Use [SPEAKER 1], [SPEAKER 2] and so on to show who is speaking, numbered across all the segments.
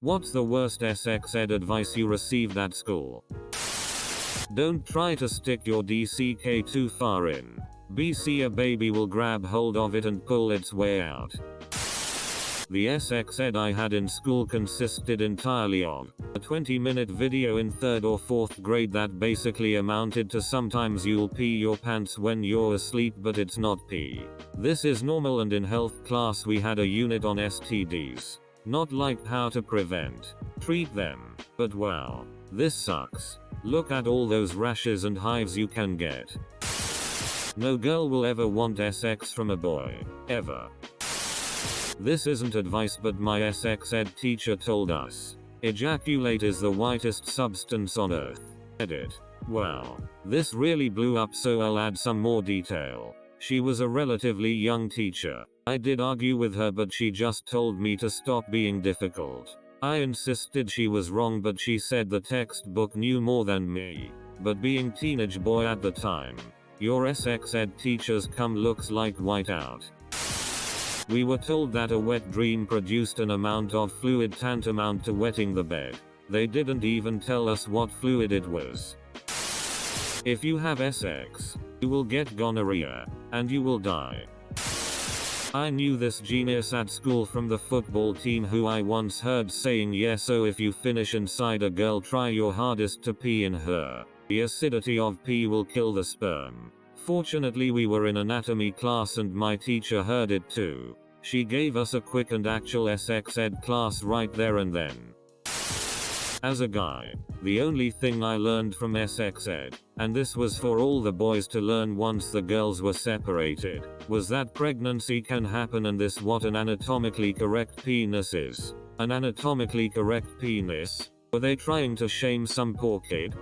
[SPEAKER 1] What's the worst sex ed advice you received at school? Don't try to stick your DCK too far in. BC a baby will grab hold of it and pull its way out. The sex ed I had in school consisted entirely of a 20-minute video in 3rd or 4th grade that basically amounted to sometimes you'll pee your pants when you're asleep but it's not pee. This is normal, and in health class we had a unit on STDs. Not like how to prevent, treat them, but wow, this sucks. Look at all those rashes and hives you can get. No girl will ever want sex from a boy, ever. This isn't advice, but my sex ed teacher told us. Ejaculate is the whitest substance on earth. Edit. Wow. This really blew up, so I'll add some more detail. She was a relatively young teacher. I did argue with her, but she just told me to stop being difficult. I insisted she was wrong, but she said the textbook knew more than me. But being teenage boy at the time, your sex ed teacher's cum looks like whiteout. We were told that a wet dream produced an amount of fluid tantamount to wetting the bed. They didn't even tell us what fluid it was. If you have sex, you will get gonorrhea, and you will die. I knew this genius at school from the football team, who I once heard saying, "Yeah, so if you finish inside a girl, try your hardest to pee in her. The acidity of pee will kill the sperm." Fortunately, we were in anatomy class and my teacher heard it too. She gave us a quick and actual sex ed class right there and then. As a guy, the only thing I learned from sex ed, and this was for all the boys to learn once the girls were separated, was that pregnancy can happen, and this what an anatomically correct penis is. An anatomically correct penis? Were they trying to shame some poor kid?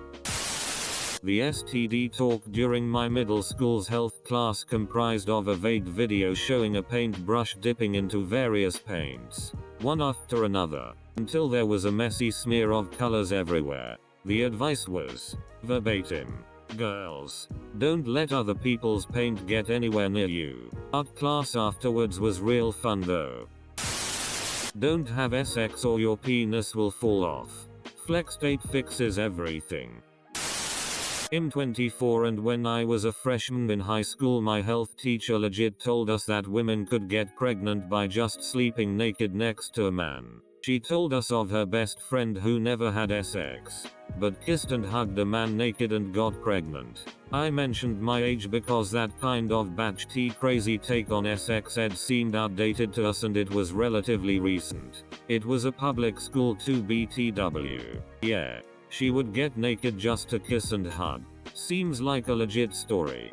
[SPEAKER 1] The STD talk during my middle school's health class comprised of a vague video showing a paintbrush dipping into various paints, one after another, until there was a messy smear of colors everywhere. The advice was, verbatim, "Girls, don't let other people's paint get anywhere near you." Art class afterwards was real fun though. Don't have sex or your penis will fall off. Flex tape fixes everything. I'm 24, and when I was a freshman in high school, my health teacher legit told us that women could get pregnant by just sleeping naked next to a man. She told us of her best friend who never had sex, but kissed and hugged a man naked and got pregnant. I mentioned my age because that kind of batch T crazy take on sex ed seemed outdated to us, and it was relatively recent. It was a public school too, BTW. Yeah. She would get naked just to kiss and hug. Seems like a legit story.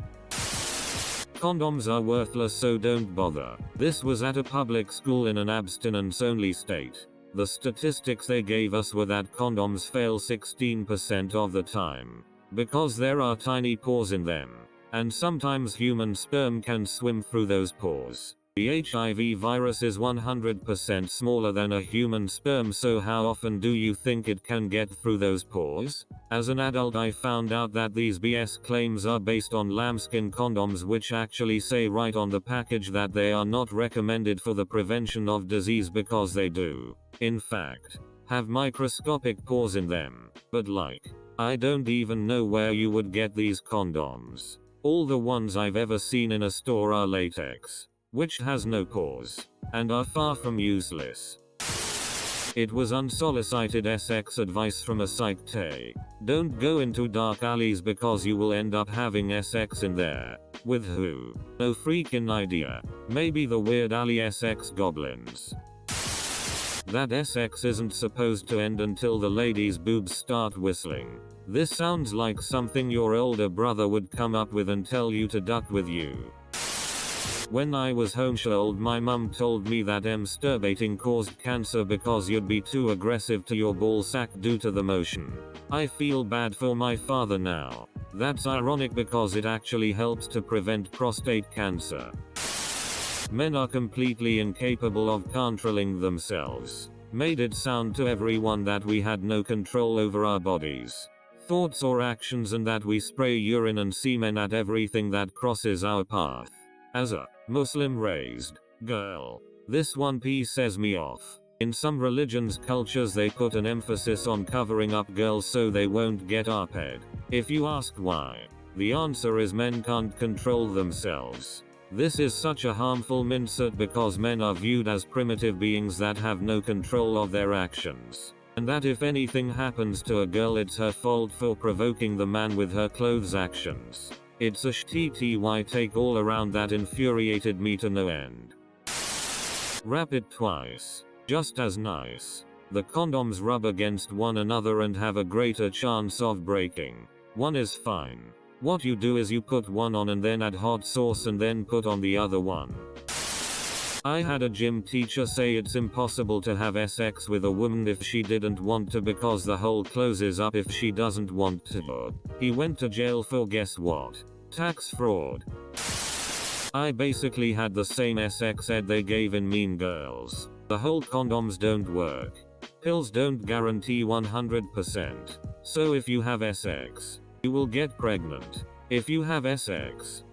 [SPEAKER 1] Condoms are worthless, so don't bother. This was at a public school in an abstinence-only state. The statistics they gave us were that condoms fail 16% of the time, because there are tiny pores in them, and sometimes human sperm can swim through those pores. The HIV virus is 100% smaller than a human sperm, so how often do you think it can get through those pores? As an adult, I found out that these BS claims are based on lambskin condoms, which actually say right on the package that they are not recommended for the prevention of disease, because they do, in fact, have microscopic pores in them. But I don't even know where you would get these condoms. All the ones I've ever seen in a store are latex, which has no pores, and are far from useless. It was unsolicited sex advice from a psych T. Don't go into dark alleys because you will end up having sex in there. With who? No freaking idea. Maybe the Weird Alley sex goblins. That sex isn't supposed to end until the lady's boobs start whistling. This sounds like something your older brother would come up with and tell you to duck with you. When I was homeschooled, my mum told me that masturbating caused cancer because you'd be too aggressive to your ballsack due to the motion. I feel bad for my father now. That's ironic because it actually helps to prevent prostate cancer. Men are completely incapable of controlling themselves. Made it sound to everyone that we had no control over our bodies, thoughts or actions, and that we spray urine and semen at everything that crosses our path. As a Muslim raised girl, this one piece says me off. In some religions cultures they put an emphasis on covering up girls so they won't get ARPED. If you ask why, the answer is men can't control themselves. This is such a harmful mindset because men are viewed as primitive beings that have no control of their actions. And that if anything happens to a girl it's her fault for provoking the man with her clothes actions. It's a shitty take all around that infuriated me to no end. Wrap it twice. Just as nice. The condoms rub against one another and have a greater chance of breaking. One is fine. What you do is you put one on and then add hot sauce and then put on the other one. I had a gym teacher say it's impossible to have sex with a woman if she didn't want to because the hole closes up if she doesn't want to. He went to jail for guess what? Tax fraud. I basically had the same sex ed they gave in Mean Girls. The whole condoms don't work. Pills don't guarantee 100%. So if you have sex, you will get pregnant. If you have sex.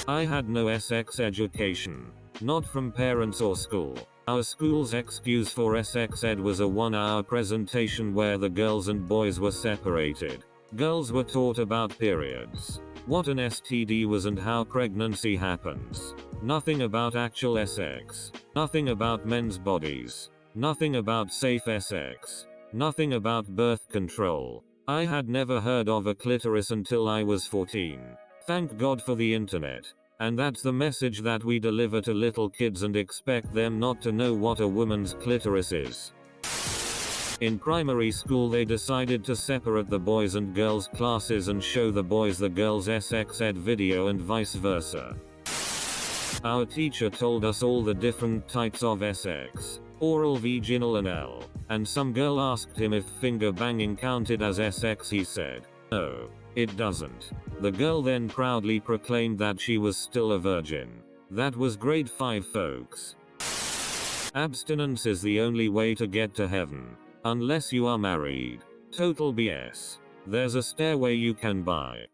[SPEAKER 1] I had no sex education. Not from parents or school. Our school's excuse for sex ed was a 1-hour presentation where the girls and boys were separated. Girls were taught about periods, what an STD was and how pregnancy happens. Nothing about actual sex. Nothing about men's bodies. Nothing about safe sex. Nothing about birth control. I had never heard of a clitoris until I was 14. Thank God for the internet. And that's the message that we deliver to little kids and expect them not to know what a woman's clitoris is. In primary school they decided to separate the boys and girls classes and show the boys the girls' sex ed video and vice versa. Our teacher told us all the different types of sex. Oral, vaginal and anal. And some girl asked him if finger banging counted as sex. He said, no, it doesn't. The girl then proudly proclaimed that she was still a virgin. That was grade 5 folks. Abstinence is the only way to get to heaven. Unless you are married. Total BS. There's a stairway you can buy.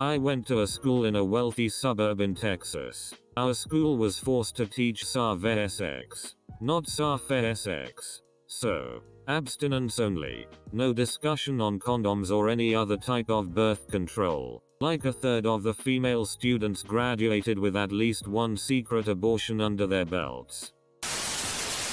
[SPEAKER 1] I went to a school in a wealthy suburb in Texas. Our school was forced to teach safe sex, not safe sex. So, abstinence only. No discussion on condoms or any other type of birth control. Like a third of the female students graduated with at least one secret abortion under their belts.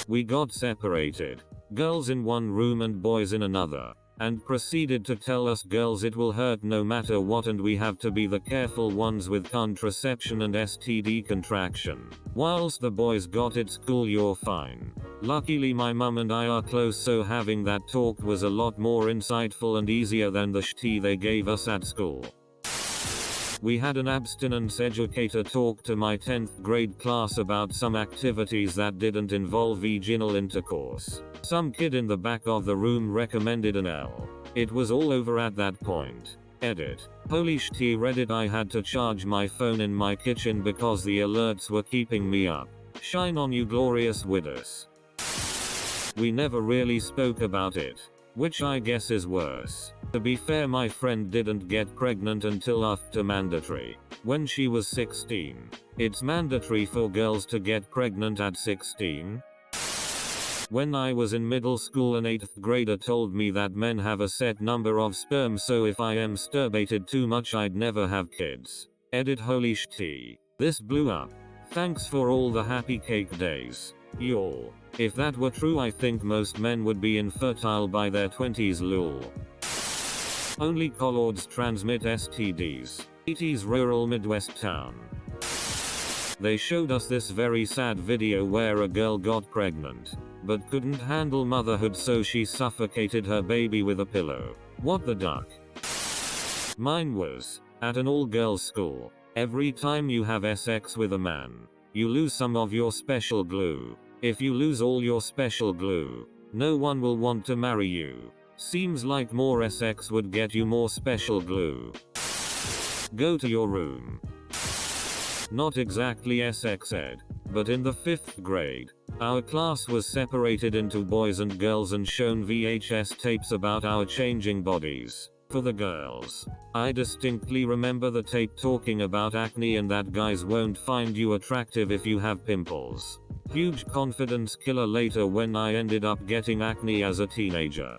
[SPEAKER 1] We got separated. Girls in one room and boys in another. And proceeded to tell us girls it will hurt no matter what and we have to be the careful ones with contraception and STD contraction. Whilst the boys got it school you're fine. Luckily my mum and I are close so having that talk was a lot more insightful and easier than the shit they gave us at school. We had an abstinence educator talk to my 10th grade class about some activities that didn't involve vaginal intercourse. Some kid in the back of the room recommended an L. It was all over at that point. Edit. Holy shit, Reddit, I had to charge my phone in my kitchen because the alerts were keeping me up. Shine on you glorious widows. We never really spoke about it. Which I guess is worse. To be fair, my friend didn't get pregnant until after mandatory. When she was 16. It's mandatory for girls to get pregnant at 16. When I was in middle school, an 8th grader told me that men have a set number of sperm, so if I masturbated too much I'd never have kids. Edit. Holy shit. This blew up. Thanks for all the happy cake days. Y'all. If that were true I think most men would be infertile by their 20s lol. Only collards transmit STDs. 80s rural Midwest town. They showed us this very sad video where a girl got pregnant, but couldn't handle motherhood so she suffocated her baby with a pillow. What the duck? Mine was at an all-girls school. Every time you have sex with a man, you lose some of your special glue. If you lose all your special glue, no one will want to marry you. Seems like more sex would get you more special glue. Go to your room. Not exactly sex ed, but in the 5th grade, our class was separated into boys and girls and shown VHS tapes about our changing bodies. For the girls, I distinctly remember the tape talking about acne and that guys won't find you attractive if you have pimples. Huge confidence killer later when I ended up getting acne as a teenager.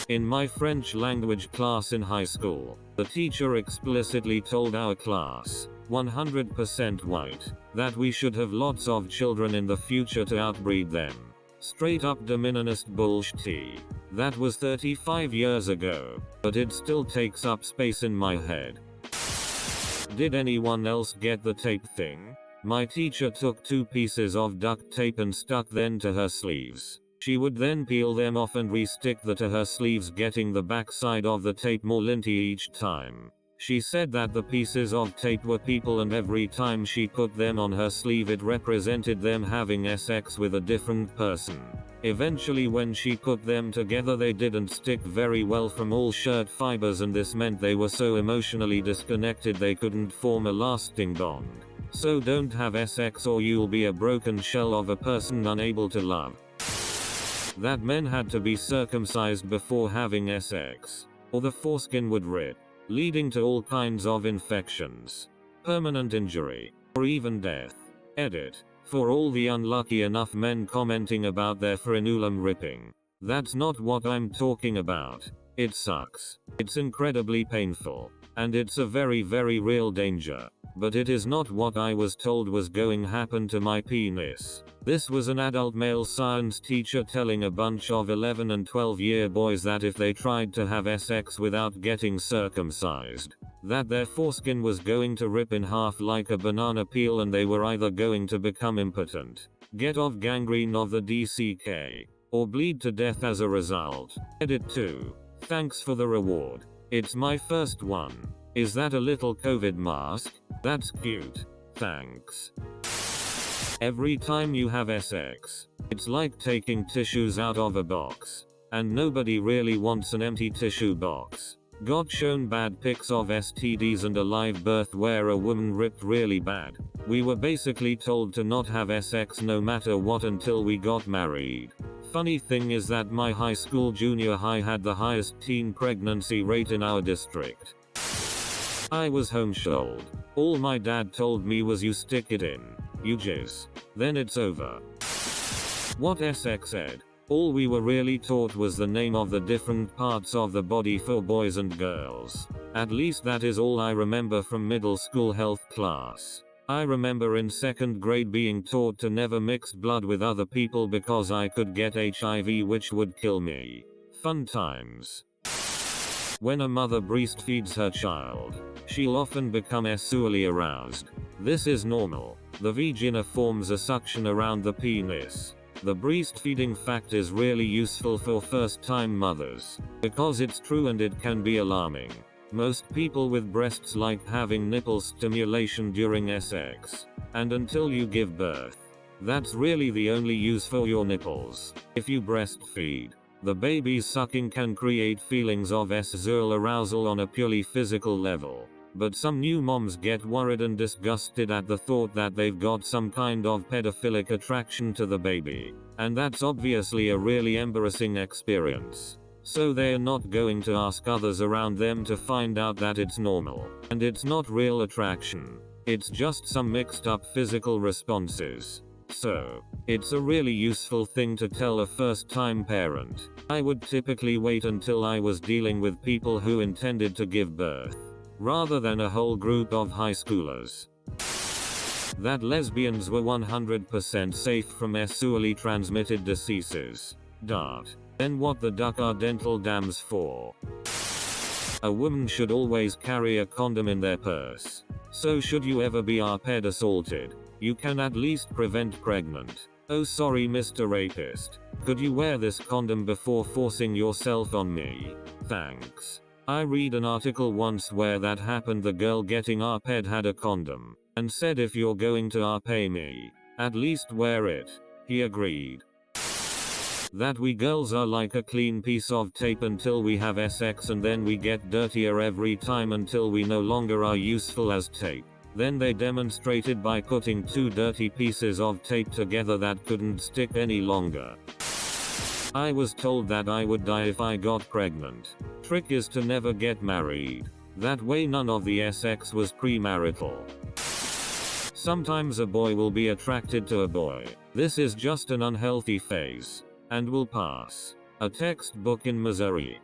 [SPEAKER 1] In my French language class in high school, the teacher explicitly told our class, 100% white, that we should have lots of children in the future to outbreed them. Straight up dominionist bullshit. That was 35 years ago, but it still takes up space in my head. Did anyone else get the tape thing? My teacher took 2 pieces of duct tape and stuck them to her sleeves. She would then peel them off and re-stick them to her sleeves, getting the backside of the tape more linty each time. She said that the pieces of tape were people, and every time she put them on her sleeve it represented them having sex with a different person. Eventually when she put them together they didn't stick very well from all shirt fibers, and this meant they were so emotionally disconnected they couldn't form a lasting bond. So don't have sex or you'll be a broken shell of a person unable to love. That men had to be circumcised before having sex, or the foreskin would rip, leading to all kinds of infections, permanent injury, or even death. Edit. For all the unlucky enough men commenting about their frenulum ripping. That's not what I'm talking about. It sucks. It's incredibly painful. And it's a very very real danger. But it is not what I was told was going to happen to my penis. This was an adult male science teacher telling a bunch of 11 and 12-year boys that if they tried to have sex without getting circumcised, that their foreskin was going to rip in half like a banana peel and they were either going to become impotent, get off gangrene of the DCK, or bleed to death as a result. Edit 2. Thanks for the reward. It's my first one. Is that a little COVID mask? That's cute. Thanks. Every time you have sex, it's like taking tissues out of a box. And nobody really wants an empty tissue box. Got shown bad pics of STDs and a live birth where a woman ripped really bad. We were basically told to not have sex no matter what until we got married. Funny thing is that my high school junior high had the highest teen pregnancy rate in our district. I was homeschooled. All my dad told me was you stick it in, you jizz, then it's over. What sex ed? All we were really taught was the name of the different parts of the body for boys and girls. At least that is all I remember from middle school health class. I remember in 2nd grade being taught to never mix blood with other people because I could get HIV, which would kill me. Fun times. When a mother breastfeeds her child, she'll often become sexually aroused. This is normal. The vagina forms a suction around the penis. The breastfeeding fact is really useful for first-time mothers, because it's true and it can be alarming. Most people with breasts like having nipple stimulation during sex. And until you give birth, that's really the only use for your nipples. If you breastfeed, the baby's sucking can create feelings of sexual arousal on a purely physical level. But some new moms get worried and disgusted at the thought that they've got some kind of pedophilic attraction to the baby. And that's obviously a really embarrassing experience. So they're not going to ask others around them to find out that it's normal. And it's not real attraction. It's just some mixed up physical responses. So, it's a really useful thing to tell a first-time parent. I would typically wait until I was dealing with people who intended to give birth, rather than a whole group of high schoolers. That lesbians were 100% safe from sexually transmitted diseases. Dart. Then what the duck are dental dams for? A woman should always carry a condom in their purse. So should you ever be arped assaulted, you can at least prevent pregnant. Oh sorry Mr. Rapist. Could you wear this condom before forcing yourself on me? Thanks. I read an article once where that happened. The girl getting arped had a condom, and said if you're going to arpe me, at least wear it. He agreed. That we girls are like a clean piece of tape until we have sex, and then we get dirtier every time until we no longer are useful as tape. Then they demonstrated by putting 2 dirty pieces of tape together that couldn't stick any longer. I was told that I would die if I got pregnant. Trick is to never get married. That way none of the sex was premarital. Sometimes a boy will be attracted to a boy. This is just an unhealthy phase. And will pass. A textbook in Missouri.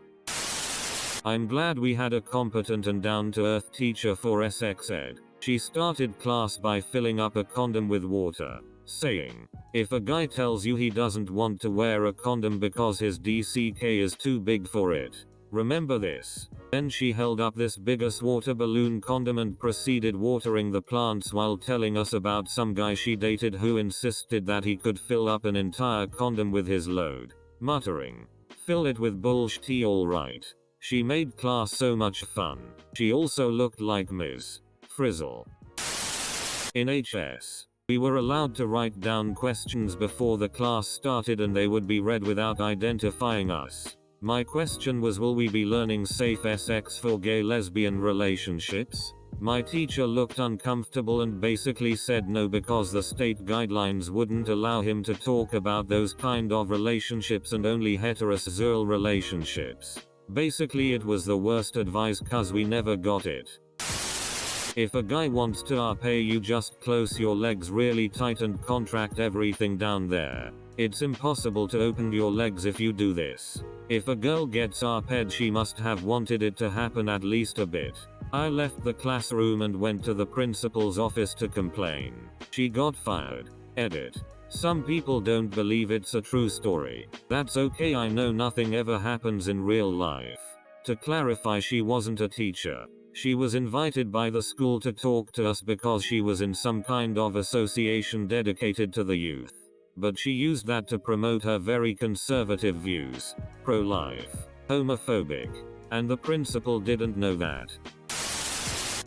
[SPEAKER 1] I'm glad we had a competent and down-to-earth teacher for sex ed. She started class by filling up a condom with water, saying, if a guy tells you he doesn't want to wear a condom because his DCK is too big for it, remember this. Then she held up this biggest water balloon condom and proceeded watering the plants while telling us about some guy she dated who insisted that he could fill up an entire condom with his load, muttering, fill it with bullshit, alright. She made class so much fun. She also looked like Ms. Frizzle. In HS, we were allowed to write down questions before the class started and they would be read without identifying us. My question was, will we be learning safe sex for gay lesbian relationships? My teacher looked uncomfortable and basically said no because the state guidelines wouldn't allow him to talk about those kind of relationships and only heterosexual relationships. Basically it was the worst advice cause we never got it. If a guy wants to RP you just close your legs really tight and contract everything down there. It's impossible to open your legs if you do this. If a girl gets RP'd she must have wanted it to happen at least a bit. I left the classroom and went to the principal's office to complain. She got fired. Edit. Some people don't believe it's a true story. That's okay, I know nothing ever happens in real life. To clarify, she wasn't a teacher. She was invited by the school to talk to us because she was in some kind of association dedicated to the youth. But she used that to promote her very conservative views. Pro-life. Homophobic. And the principal didn't know that.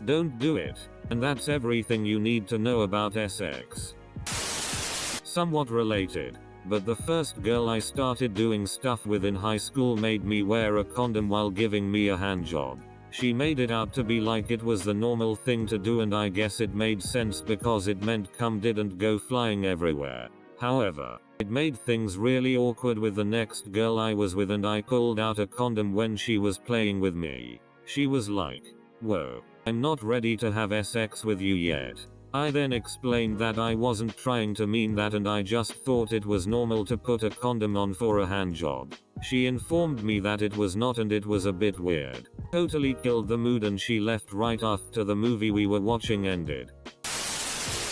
[SPEAKER 1] Don't do it. And that's everything you need to know about sex. Somewhat related. But the first girl I started doing stuff with in high school made me wear a condom while giving me a handjob. She made it out to be like it was the normal thing to do, and I guess it made sense because it meant cum didn't go flying everywhere. However, it made things really awkward with the next girl I was with, and I pulled out a condom when she was playing with me. She was like, whoa, I'm not ready to have sex with you yet. I then explained that I wasn't trying to mean that and I just thought it was normal to put a condom on for a handjob. She informed me that it was not and it was a bit weird. Totally killed the mood and she left right after the movie we were watching ended.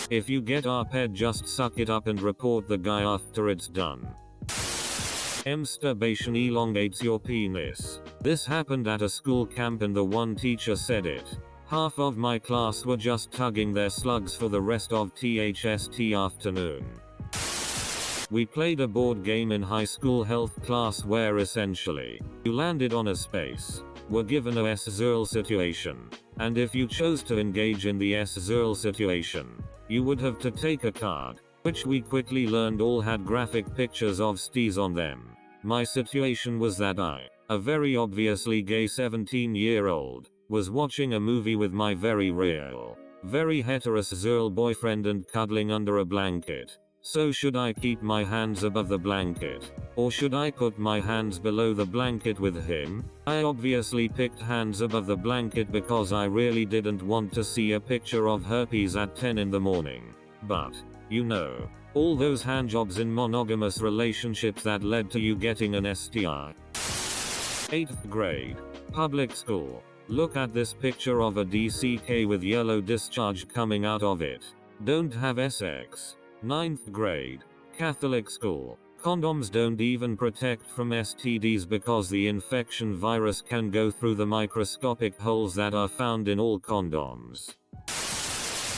[SPEAKER 1] If you get RP'd just suck it up and report the guy after it's done. Masturbation elongates your penis. This happened at a school camp and the one teacher said it. Half of my class were just tugging their slugs for the rest of THST afternoon. We played a board game in high school health class where essentially, you landed on a space, were given a SZURL situation, and if you chose to engage in the SZURL situation, you would have to take a card, which we quickly learned all had graphic pictures of stees on them. My situation was that I, a very obviously gay 17-year-old, was watching a movie with my very real, very heterosexual boyfriend and cuddling under a blanket. So should I keep my hands above the blanket? Or should I put my hands below the blanket with him? I obviously picked hands above the blanket because I really didn't want to see a picture of herpes at 10 in the morning. But, you know, all those handjobs in monogamous relationships that led to you getting an STI. 8th grade. Public school. Look at this picture of a DCK with yellow discharge coming out of it. Don't have sex. 9th grade. Catholic school. Condoms don't even protect from STDs because the infection virus can go through the microscopic holes that are found in all condoms.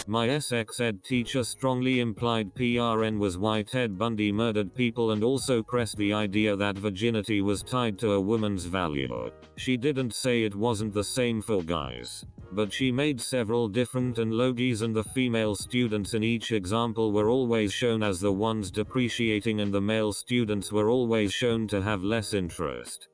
[SPEAKER 1] My sex ed teacher strongly implied PRN was why Ted Bundy murdered people and also pressed the idea that virginity was tied to a woman's value. She didn't say it wasn't the same for guys, but she made several different analogies and the female students in each example were always shown as the ones depreciating and the male students were always shown to have less interest.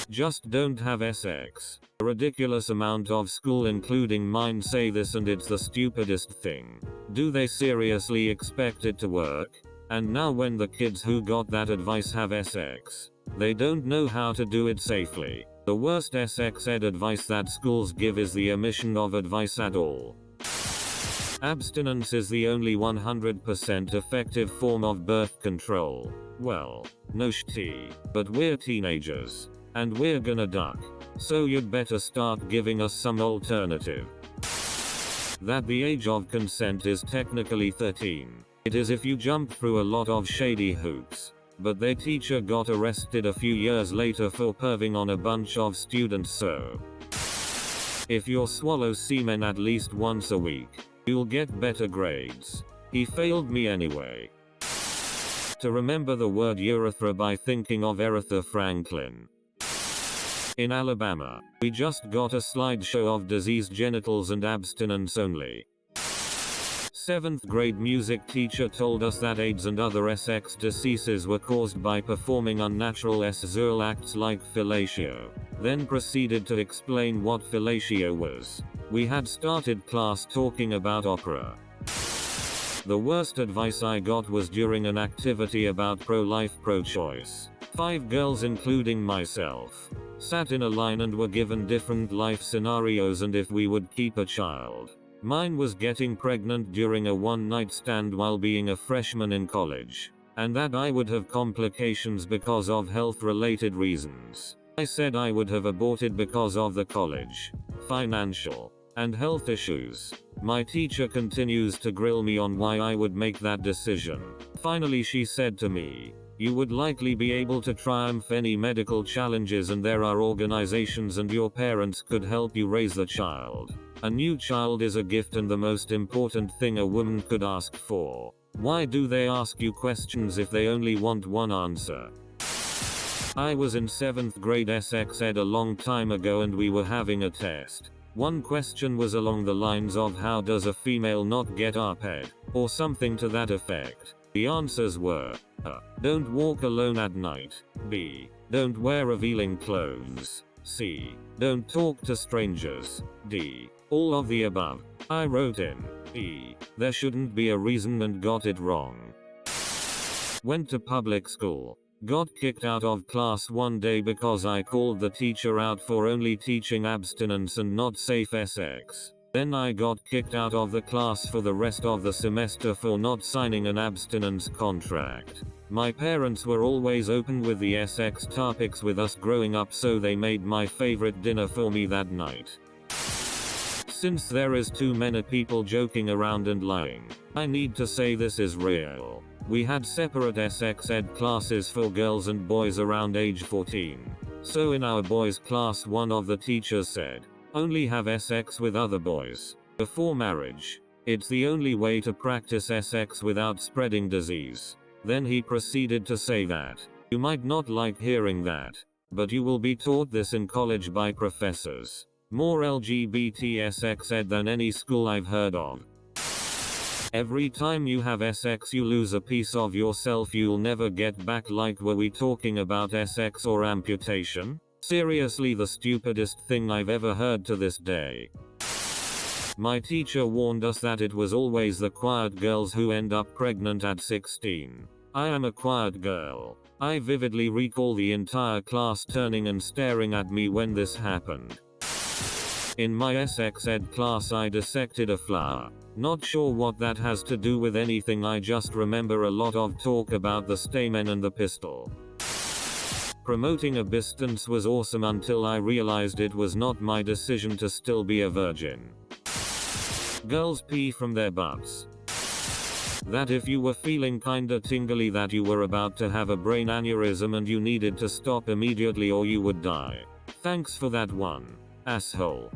[SPEAKER 1] Just don't have sex. A ridiculous amount of school including mine say this and it's the stupidest thing. Do they seriously expect it to work? And now when the kids who got that advice have sex, they don't know how to do it safely. The worst sex ed advice that schools give is the omission of advice at all. Abstinence is the only 100% effective form of birth control. Well, no shitty. But we're teenagers. And we're gonna duck. So you'd better start giving us some alternative. That the age of consent is technically 13. It is if you jump through a lot of shady hoops. But their teacher got arrested a few years later for perving on a bunch of students, so if you swallow semen at least once a week, you'll get better grades. He failed me anyway. To remember the word urethra by thinking of Aretha Franklin. In Alabama, we just got a slideshow of diseased genitals and abstinence only. 7th grade music teacher told us that AIDS and other sex diseases were caused by performing unnatural sexual acts like fellatio. Then proceeded to explain what fellatio was. We had started class talking about opera. The worst advice I got was during an activity about pro-life, pro-choice. 5 girls including myself sat in a line and were given different life scenarios and if we would keep a child. Mine was getting pregnant during a one-night stand while being a freshman in college, and that I would have complications because of health-related reasons. I said I would have aborted because of the college, financial, and health issues. My teacher continues to grill me on why I would make that decision. Finally she said to me, "You would likely be able to triumph any medical challenges and there are organizations and your parents could help you raise the child. A new child is a gift and the most important thing a woman could ask for. Why do they ask you questions if they only want one answer?" I was in 7th grade sex ed a long time ago and we were having a test. One question was along the lines of how does a female not get RPED, or something to that effect. The answers were, don't walk alone at night. B. Don't wear revealing clothes. C. Don't talk to strangers. D. All of the above. I wrote in E. There shouldn't be a reason and got it wrong. Went to public school. Got kicked out of class one day because I called the teacher out for only teaching abstinence and not safe sex. Then I got kicked out of the class for the rest of the semester for not signing an abstinence contract. My parents were always open with the sex topics with us growing up, so they made my favorite dinner for me that night. Since there is too many people joking around and lying, I need to say this is real. We had separate sex ed classes for girls and boys around age 14. So in our boys class one of the teachers said, "Only have sex with other boys before marriage. It's the only way to practice sex without spreading disease." Then he proceeded to say that, "You might not like hearing that, but you will be taught this in college by professors. More LGBT sex ed than any school I've heard of. Every time you have sex you lose a piece of yourself you'll never get back. Like, were we talking about sex or amputation? Seriously, the stupidest thing I've ever heard to this day." My teacher warned us that it was always the quiet girls who end up pregnant at 16. I am a quiet girl. I vividly recall the entire class turning and staring at me when this happened. In my sex ed class I dissected a flower. Not sure what that has to do with anything, I just remember a lot of talk about the stamen and the pistil. Promoting abstinence was awesome until I realized it was not my decision to still be a virgin. Girls pee from their butts. That if you were feeling kinda tingly that you were about to have a brain aneurysm and you needed to stop immediately or you would die. Thanks for that one, asshole.